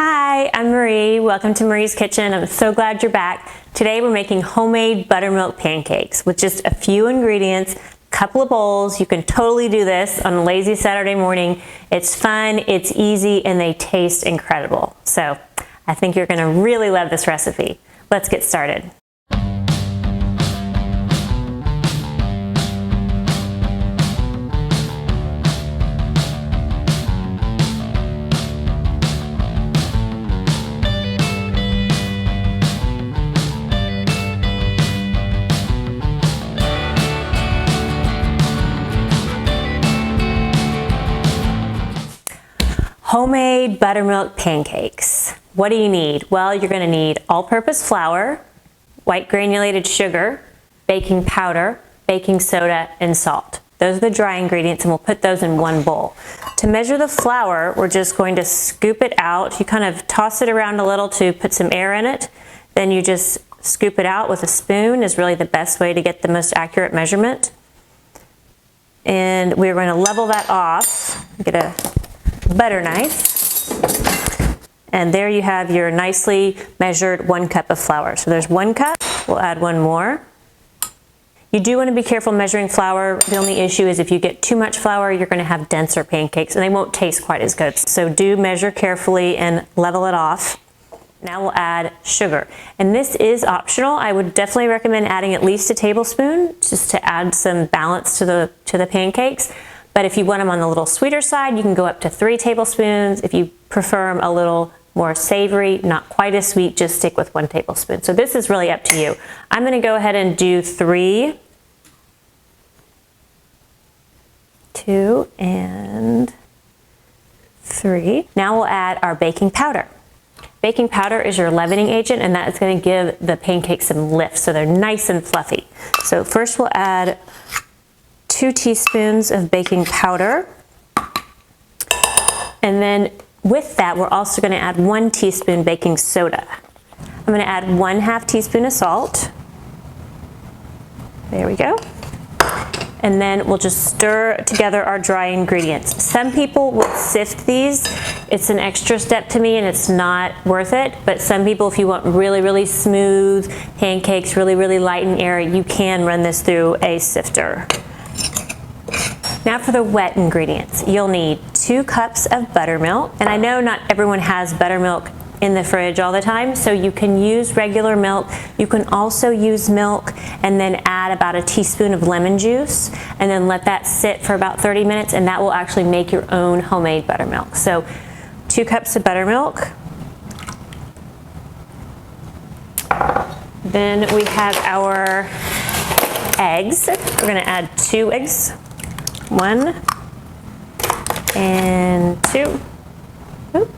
Hi, I'm Marie. Welcome to Marie's Kitchen. I'm so glad you're back. Today we're making homemade buttermilk pancakes with just a few ingredients, a couple of bowls. You can totally do this on a lazy Saturday morning. It's fun, it's easy, and they taste incredible. So I think you're gonna really love this recipe. Let's get started. Homemade buttermilk pancakes. What do you need? Well, you're going to need all-purpose flour, white granulated sugar, baking powder, baking soda, and salt. Those are the dry ingredients, and we'll put those in one bowl. To measure the flour, we're just going to scoop it out. You kind of toss it around a little to put some air in it. Then you just scoop it out with a spoon is really the best way to get the most accurate measurement. And we're going to level that off. Get a butter knife, and there you have your nicely measured 1 cup of flour. So there's 1 cup, we'll add 1 more. You do want to be careful measuring flour. The only issue is if you get too much flour, you're going to have denser pancakes and they won't taste quite as good. So do measure carefully and level it off. Now we'll add sugar, and this is optional. I would definitely recommend adding at least a tablespoon just to add some balance to the pancakes. But if you want them on the little sweeter side, you can go up to 3 tablespoons. If you prefer them a little more savory, not quite as sweet, just stick with 1 tablespoon. So this is really up to you. I'm going to go ahead and do 3, 2, and 3. Now we'll add our baking powder. Baking powder is your leavening agent, and that is going to give the pancakes some lift so they're nice and fluffy. So first we'll add 2 teaspoons of baking powder, and then with that we're also going to add 1 teaspoon baking soda. I'm going to add 1/2 teaspoon of salt. There we go. And then we'll just stir together our dry ingredients. Some people will sift these. It's an extra step to me and it's not worth it, but some people, if you want really smooth pancakes, really light and airy, you can run this through a sifter. Now for the wet ingredients. You'll need 2 cups of buttermilk, and I know not everyone has buttermilk in the fridge all the time, so you can use regular milk. You can also use milk and then add about a teaspoon of lemon juice and then let that sit for about 30 minutes, and that will actually make your own homemade buttermilk. So 2 cups of buttermilk. Then we have our eggs. We're going to add 2 eggs. 1 and 2. Oop.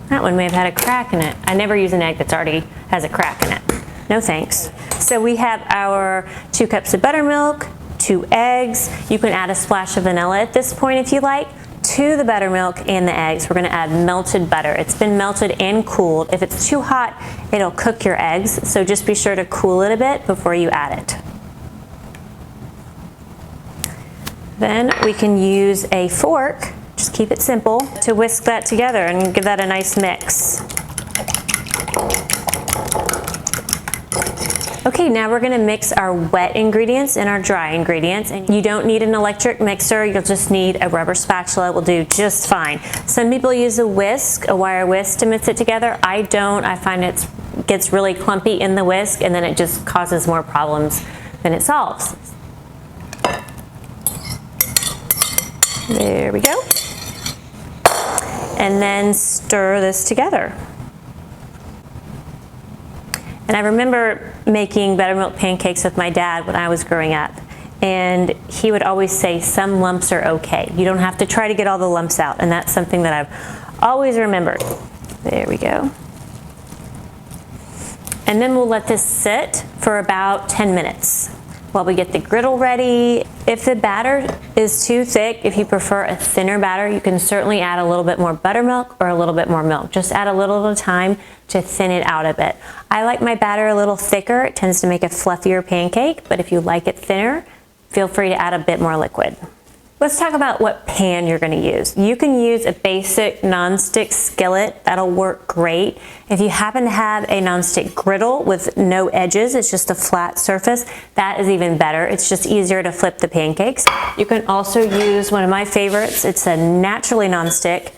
That one may have had a crack in it. I never use an egg that's already has a crack in it. No thanks. So we have our 2 cups of buttermilk, 2 eggs. You can add a splash of vanilla at this point if you like. To the buttermilk and the eggs, we're going to add melted butter. It's been melted and cooled. If it's too hot, it'll cook your eggs, so just be sure to cool it a bit before you add it. Then we can use a fork, just keep it simple, to whisk that together and give that a nice mix. Okay, now we're gonna mix our wet ingredients and our dry ingredients. And you don't need an electric mixer, you'll just need a rubber spatula. It will do just fine. Some people use a whisk, a wire whisk, to mix it together. I don't. I find it gets really clumpy in the whisk and then it just causes more problems than it solves. There we go. And then stir this together. And I remember making buttermilk pancakes with my dad when I was growing up. And he would always say some lumps are okay. You don't have to try to get all the lumps out. And that's something that I've always remembered. There we go. And then we'll let this sit for about 10 minutes while we get the griddle ready. If the batter is too thick, if you prefer a thinner batter, you can certainly add a little bit more buttermilk or a little bit more milk. Just add a little at a time to thin it out a bit. I like my batter a little thicker. It tends to make a fluffier pancake, but if you like it thinner, feel free to add a bit more liquid. Let's talk about what pan you're going to use. You can use a basic nonstick skillet. That'll work great. If you happen to have a nonstick griddle with no edges, it's just a flat surface, that is even better. It's just easier to flip the pancakes. You can also use one of my favorites. It's a naturally nonstick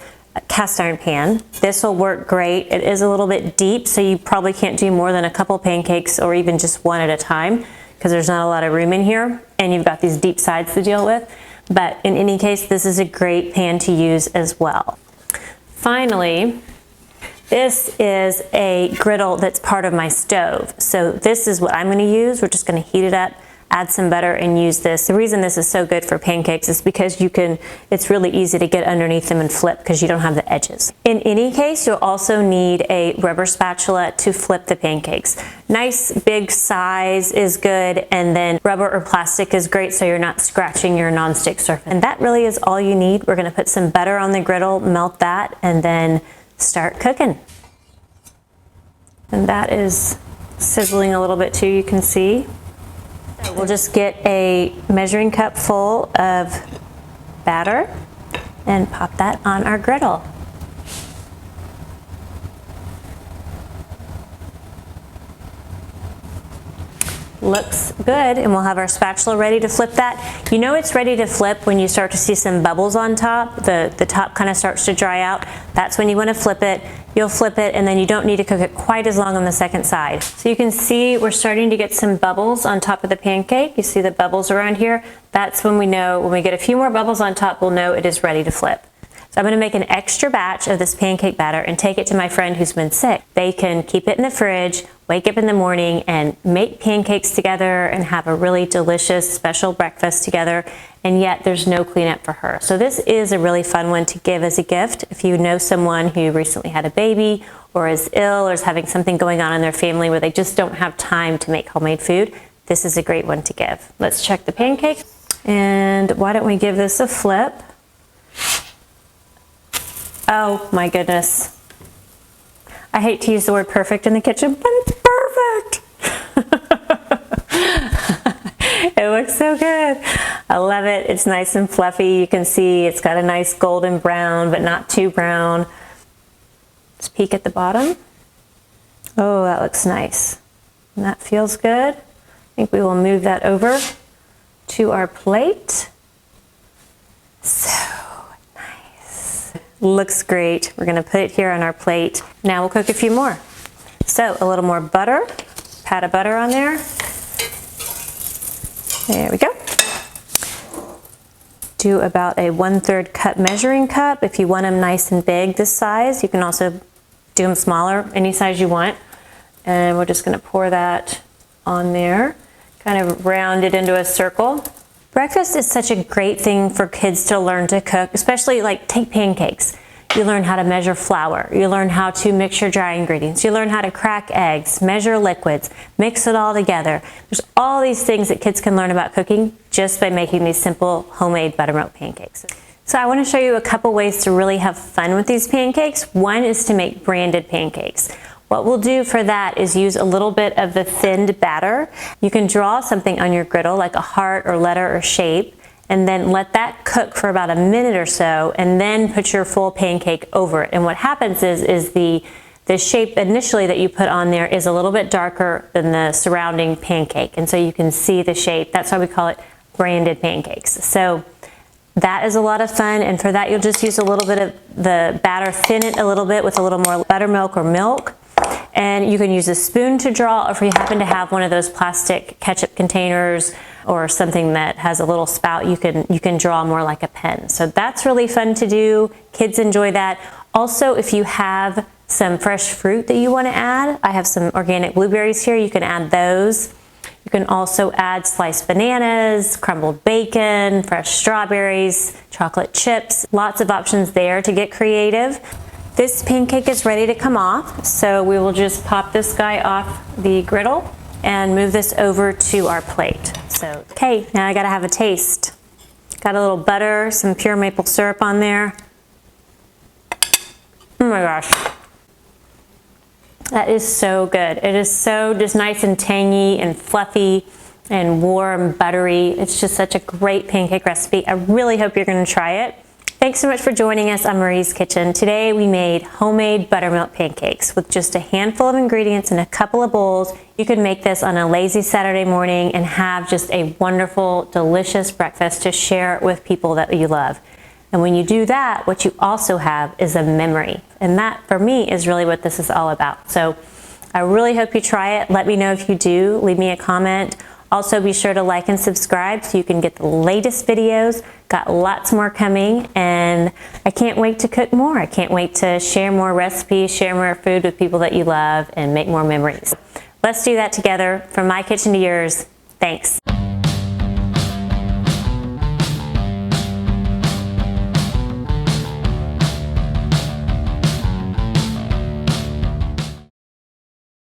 cast iron pan. This will work great. It is a little bit deep, so you probably can't do more than a couple pancakes or even just one at a time because there's not a lot of room in here, and you've got these deep sides to deal with. But in any case, this is a great pan to use as well. Finally, this is a griddle that's part of my stove. So this is what I'm going to use. We're just going to heat it up, add some butter, and use this. The reason this is so good for pancakes is because it's really easy to get underneath them and flip because you don't have the edges. In any case, you'll also need a rubber spatula to flip the pancakes. Nice big size is good, and then rubber or plastic is great so you're not scratching your nonstick surface. And that really is all you need. We're gonna put some butter on the griddle, melt that, and then start cooking. And that is sizzling a little bit too, you can see. We'll just get a measuring cup full of batter and pop that on our griddle. Looks good, and we'll have our spatula ready to flip that. You know it's ready to flip when you start to see some bubbles on top. The top kind of starts to dry out. That's when you want to flip it. You'll flip it, and then you don't need to cook it quite as long on the second side. So you can see we're starting to get some bubbles on top of the pancake. You see the bubbles around here? That's when we know, when we get a few more bubbles on top, we'll know it is ready to flip. So I'm going to make an extra batch of this pancake batter and take it to my friend who's been sick. They can keep it in the fridge, wake up in the morning and make pancakes together and have a really delicious special breakfast together, and yet there's no cleanup for her. So this is a really fun one to give as a gift. If you know someone who recently had a baby or is ill or is having something going on in their family where they just don't have time to make homemade food, this is a great one to give. Let's check the pancake, and why don't we give this a flip? Oh my goodness. I hate to use the word perfect in the kitchen, but it's perfect. It looks so good. I love it. It's nice and fluffy. You can see it's got a nice golden brown, but not too brown. Let's peek at the bottom. Oh, that looks nice. And that feels good. I think we will move that over to our plate. So looks great. We're going to put it here on our plate. Now we'll cook a few more. So a little more butter, pat of butter on there. There we go. Do about a 1/3 cup measuring cup. If you want them nice and big this size, you can also do them smaller, any size you want. And we're just going to pour that on there, kind of round it into a circle. Breakfast is such a great thing for kids to learn to cook, especially like take pancakes. You learn how to measure flour. You learn how to mix your dry ingredients. You learn how to crack eggs, measure liquids, mix it all together. There's all these things that kids can learn about cooking just by making these simple homemade buttermilk pancakes. So I want to show you a couple ways to really have fun with these pancakes. One is to make branded pancakes. What we'll do for that is use a little bit of the thinned batter. You can draw something on your griddle like a heart or letter or shape, and then let that cook for about a minute or so, and then put your full pancake over it. And what happens is the shape initially that you put on there is a little bit darker than the surrounding pancake, and so you can see the shape. That's why we call it branded pancakes. So that is a lot of fun, and for that you'll just use a little bit of the batter, thin it a little bit with a little more buttermilk or milk. And you can use a spoon to draw, or if you happen to have one of those plastic ketchup containers or something that has a little spout, you can draw more like a pen. So that's really fun to do. Kids enjoy that. Also, if you have some fresh fruit that you want to add, I have some organic blueberries here, you can add those. You can also add sliced bananas, crumbled bacon, fresh strawberries, chocolate chips. Lots of options there to get creative. This pancake is ready to come off, so we will just pop this guy off the griddle and move this over to our plate. So, okay, now I gotta have a taste. Got a little butter, some pure maple syrup on there. Oh my gosh. That is so good. It is so just nice and tangy and fluffy. and warm, buttery. It's just such a great pancake recipe. I really hope you're going to try it. Thanks so much for joining us on Marie's Kitchen. Today we made homemade buttermilk pancakes with just a handful of ingredients and a couple of bowls. You can make this on a lazy Saturday morning and have just a wonderful, delicious breakfast to share with people that you love. And when you do that, what you also have is a memory. And that, for me, is really what this is all about. So I really hope you try it. Let me know if you do. Leave me a comment. Also, be sure to like and subscribe so you can get the latest videos. Got lots more coming, and I can't wait to cook more. I can't wait to share more recipes, share more food with people that you love, and make more memories. Let's do that together. From my kitchen to yours, thanks.